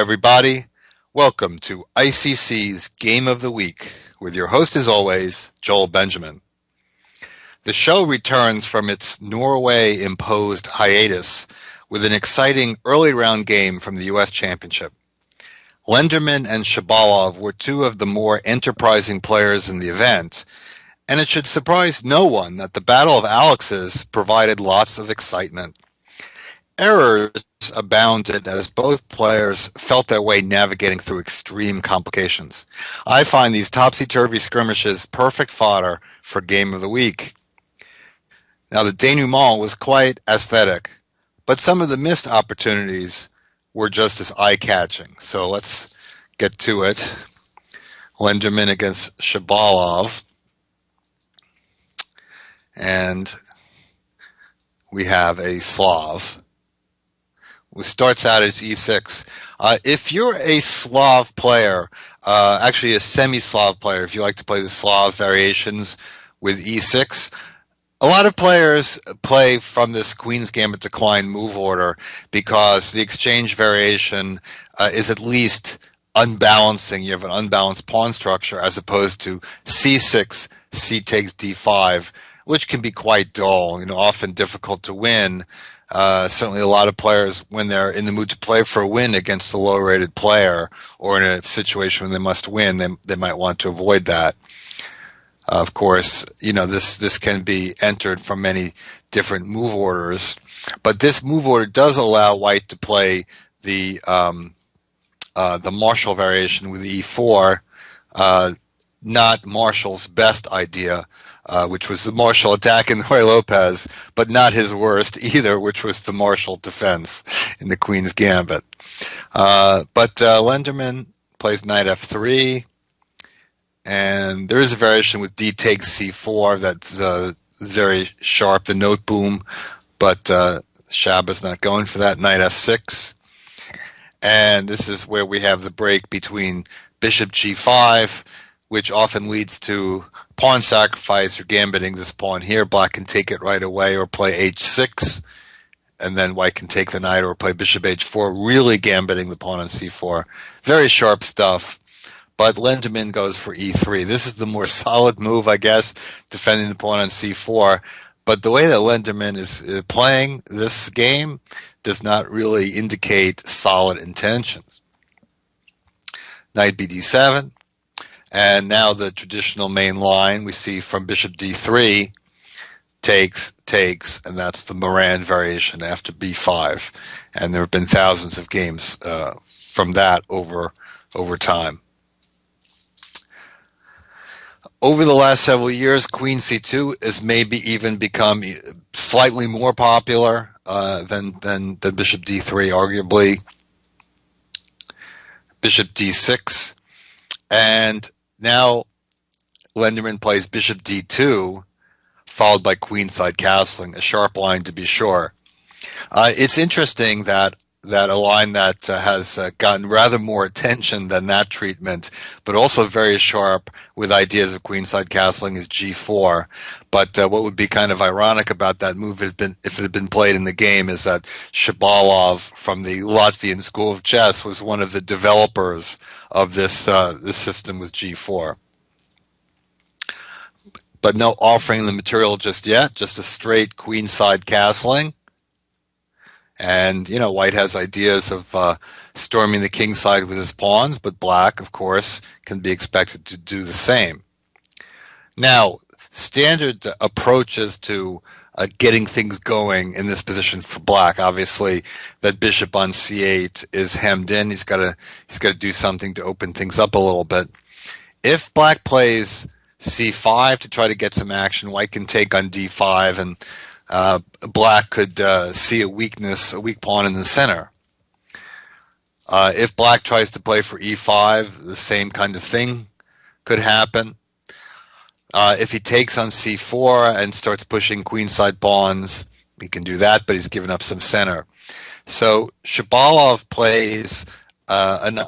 everybody. Welcome to ICC's Game of the Week with your host, as always, Joel Benjamin. The show returns from its Norway-imposed hiatus with an exciting early round game from the U.S. Championship. Lenderman and Shabalov were two of the more enterprising players in the event, and it should surprise no one that the Battle of Alex's provided lots of excitement. Errors abounded as both players felt their way navigating through extreme complications. I find these topsy-turvy skirmishes perfect fodder for Game of the Week. Now, the denouement was quite aesthetic, but some of the missed opportunities were just as eye-catching. So let's get to it. Lenderman against Shabalov. And we have a Slav. It starts out as e6. If you're a Slav player, actually a semi-Slav player, if you like to play the Slav variations with e6, a lot of players play from this Queen's Gambit decline move order because the exchange variation is at least unbalancing. You have an unbalanced pawn structure as opposed to c6, c takes d5, which can be quite dull, often difficult to win. Certainly a lot of players, when they're in the mood to play for a win against a low-rated player or in a situation when they must win, they might want to avoid that. Of course, this can be entered from many different move orders, but this move order does allow White to play the Marshall variation with e4, not Marshall's best idea, which was the Marshall attack in Jorge Lopez, but not his worst either, which was the Marshall defense in the Queen's Gambit. But Lenderman plays knight f3. And there is a variation with d takes c4 that's very sharp, the note boom, but Shaba's not going for that. Knight f6. And this is where we have the break between bishop g5, which often leads to pawn sacrifice or gambiting this pawn here. Black can take it right away or play h6, and then White can take the knight or play bishop h4, really gambiting the pawn on c4. Very sharp stuff. But Lenderman goes for e3. This is the more solid move, I guess, defending the pawn on c4. But the way that Lenderman is playing this game does not really indicate solid intentions. Knight bd7. And now the traditional main line we see from bishop d3 takes, and that's the Morand variation after b5. And there have been thousands of games from that over time. Over the last several years, Queen c2 has maybe even become slightly more popular than Bishop d3, arguably. Bishop d6. And now Lenderman plays Bishop d2, followed by queenside castling, a sharp line to be sure. It's interesting that a line that has gotten rather more attention than that treatment, but also very sharp with ideas of queenside castling, is g4. But what would be kind of ironic about that move if it had been played in the game is that Shabalov from the Latvian School of Chess was one of the developers of this system with g4. But no offering the material just yet, just a straight queenside castling. And, White has ideas of storming the king side with his pawns, but Black, of course, can be expected to do the same. Now, standard approaches to getting things going in this position for Black, obviously, that bishop on c8 is hemmed in. He's got to do something to open things up a little bit. If Black plays c5 to try to get some action, White can take on d5, and Black could see a weak pawn in the center. If Black tries to play for e5, the same kind of thing could happen. If he takes on c4 and starts pushing queenside pawns, he can do that, but he's given up some center. So Shabalov plays